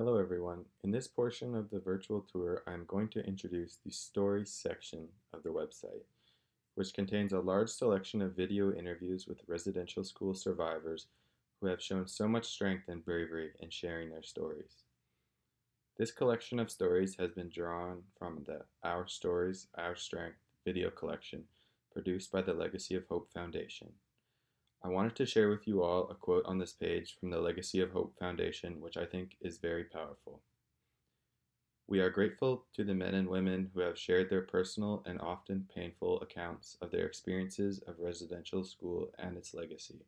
Hello everyone. In this portion of the virtual tour, I am going to introduce the stories section of the website, which contains a large selection of video interviews with residential school survivors who have shown so much strength and bravery in sharing their stories. This collection of stories has been drawn from the Our Stories, Our Strength video collection produced by the Legacy of Hope Foundation. I wanted to share with you all a quote on this page from the Legacy of Hope Foundation, which I think is very powerful. We are grateful to the men and women who have shared their personal and often painful accounts of their experiences of residential school and its legacy.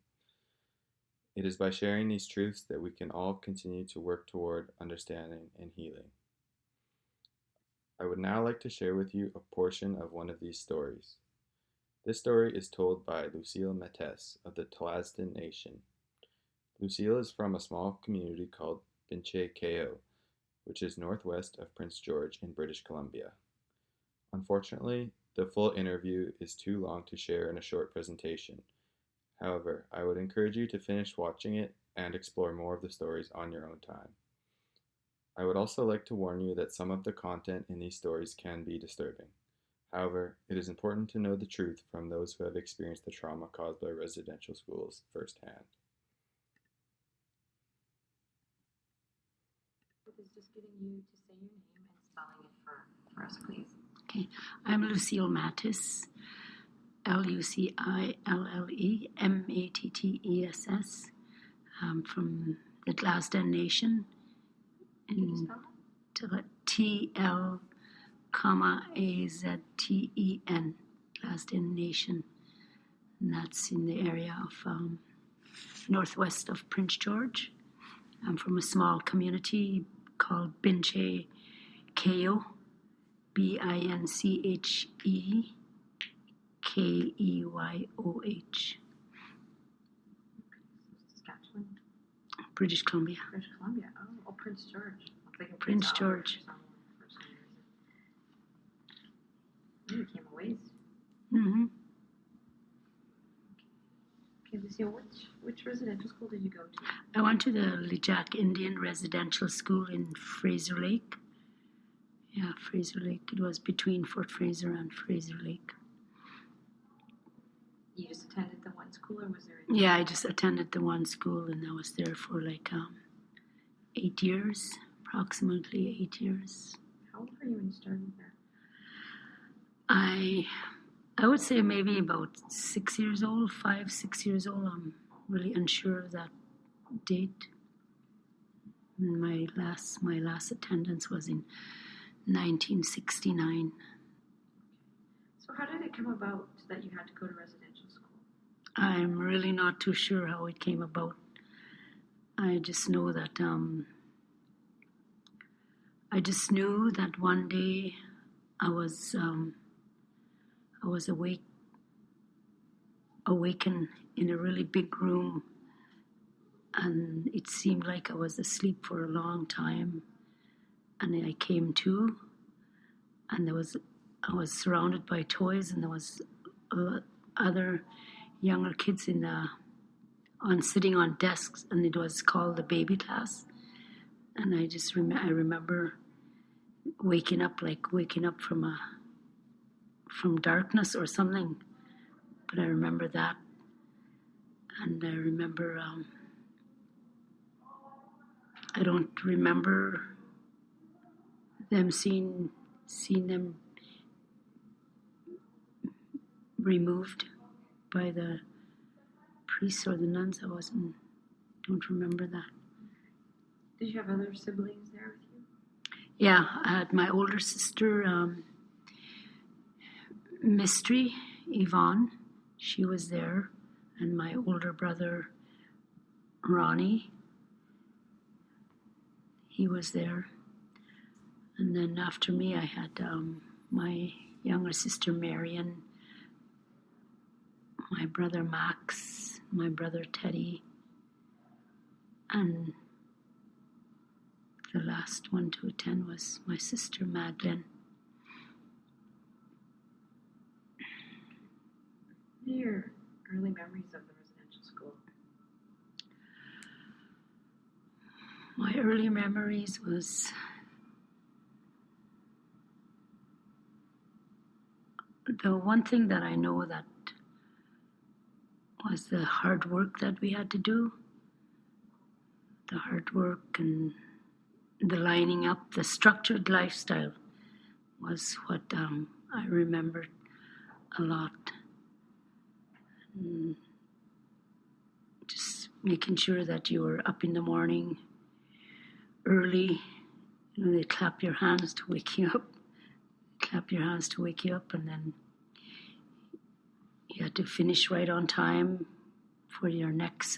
It is by sharing these truths that we can all continue to work toward understanding and healing. I would now like to share with you a portion of one of these stories. This story is told by Lucille Mattess of the Tlasden Nation. Lucille is from a small community called Binche Ko, which is northwest of Prince George in British Columbia. Unfortunately, the full interview is too long to share in a short presentation. However, I would encourage you to finish watching it and explore more of the stories on your own time. I would also like to warn you that some of the content in these stories can be disturbing. However, it is important to know the truth from those who have experienced the trauma caused by residential schools firsthand. Is just getting you to say your name and spelling it for us, please. Okay, I'm Lucille Mattess, Lucille Mattess. I'm from the Tlasden Nation. Can you spell it? TL, AZTEN, Tlasden Nation. And that's in the area of northwest of Prince George. I'm from a small community called Binche Ko, BINCHEKEYOH. Saskatchewan? British Columbia. British Columbia. Oh, Prince George. I'm thinking Prince Albert George. for some reason. You came a ways. Mm-hmm. Okay, Lucille, which residential school did you go to? I went to the Lejack Indian Residential School in Fraser Lake. Yeah, Fraser Lake. It was between Fort Fraser and Fraser Lake. You just attended the one school, or was there? Yeah, I just attended the one school, and I was there for like 8 years, approximately 8 years. How old were you when you started there? I would say maybe about 6 years old, 5, 6 years old. I'm really unsure of that date. My last attendance was in 1969. So how did it come about that you had to go to residential school? I'm really not too sure how it came about. I just know that one day I was awakened in a really big room, and it seemed like I was asleep for a long time. And then I came to, and I was surrounded by toys, and there was other younger kids sitting on desks, and it was called the baby class. And I just I remember waking up from darkness or something. But I remember that, and I remember I don't remember them seeing them removed by the priests or the nuns. Don't remember that. Did you have other siblings there with you? Yeah, I had my older sister, Mystery Yvonne. She was there, and my older brother, Ronnie. He was there. And then after me, I had my younger sister, Marion, my brother, Max, my brother, Teddy, and the last one to attend was my sister, Madeline. What are your early memories of the residential school? My early memories was the one thing that I know that was the hard work that we had to do. The hard work and the lining up, the structured lifestyle was what I remembered a lot. And just making sure that you were up in the morning early. You know, they clap your hands to wake you up. Clap your hands to wake you up, and then you had to finish right on time for your next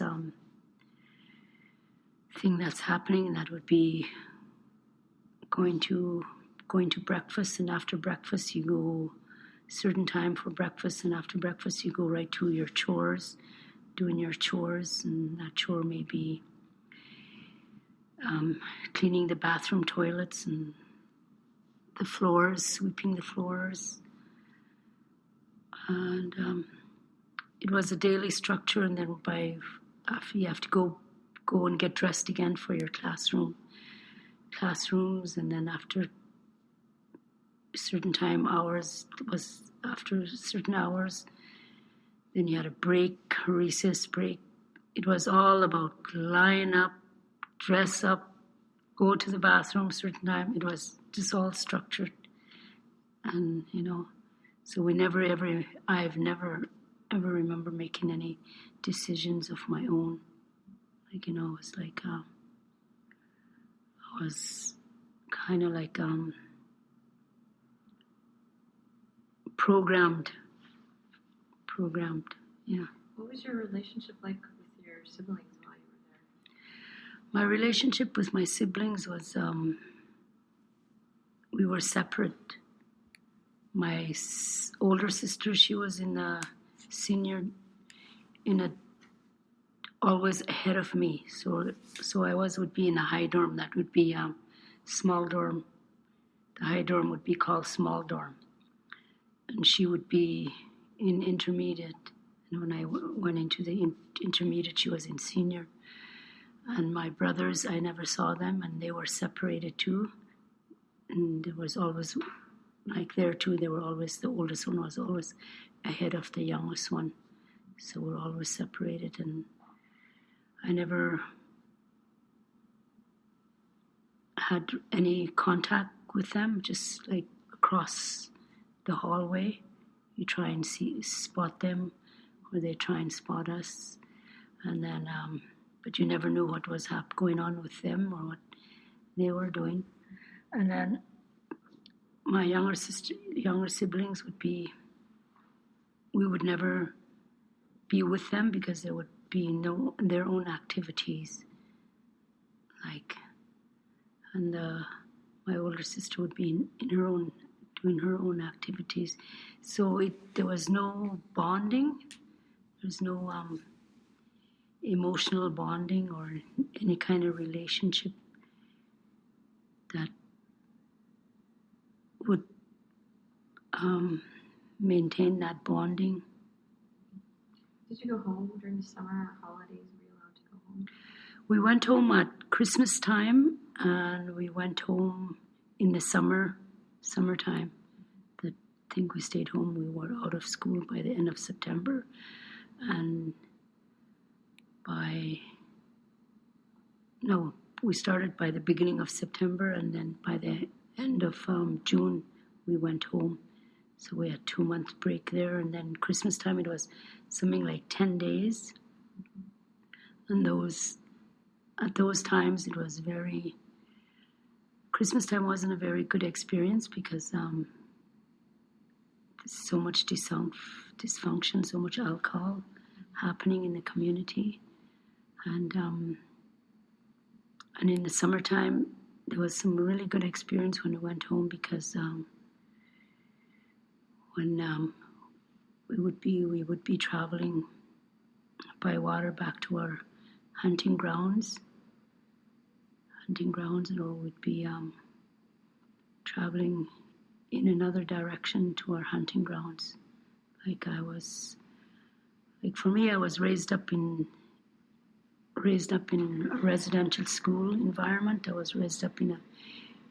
thing that's happening, and that would be going to breakfast, and after breakfast you go certain time for breakfast, and after breakfast you go right to your chores, doing your chores, and that chore may be cleaning the bathroom toilets and the floors, sweeping the floors, and it was a daily structure. And then after you have to go and get dressed again for your classrooms, and then after certain certain hours, then you had a break, a recess break. It was all about line up, dress up, go to the bathroom certain time. It was just all structured, and so I've never ever remember making any decisions of my own. Like, it was like I was kind of like programmed. Yeah. What was your relationship like with your siblings while you were there? My relationship with my siblings was we were separate. My older sister, she was in a senior, always ahead of me. So I would be in a high dorm. That would be small dorm. The high dorm would be called small dorm, and she would be in intermediate. And when I went into the intermediate, she was in senior. And my brothers, I never saw them, and they were separated too. And there was always, like there too, the oldest one was always ahead of the youngest one. So we're always separated, and I never had any contact with them, just like across the hallway. You try and spot them, or they try and spot us. And then, but you never knew what was going on with them or what they were doing. And then my younger siblings we would never be with them because there would be their own activities. And my older sister would be doing her own activities. So there was no bonding. There's no emotional bonding or any kind of relationship that would maintain that bonding. Did you go home during the summer or holidays? Were you allowed to go home? We went home at Christmas time, and we went home in the summertime. I think we stayed home. We were out of school by the end of September, and we started by the beginning of September, and then by the end of June we went home. So we had 2-month break there, and then Christmas time it was something like 10 days. And at those times it was Christmas time wasn't a very good experience because there's so much dysfunction, so much alcohol happening in the community. And in the summertime there was some really good experience when we went home because when we would be traveling by water back to our hunting grounds, or we'd be traveling in another direction to our hunting grounds. For me, I was raised up in raised up in a residential school environment. I was raised up in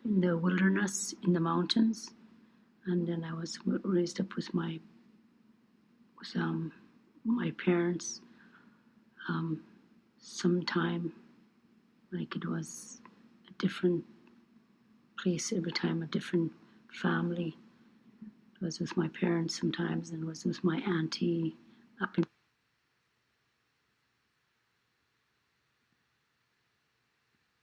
the wilderness, in the mountains, and then I was raised up with my parents. Sometime, like it was a different place every time, a different family. I was with my parents sometimes, and was with my auntie up in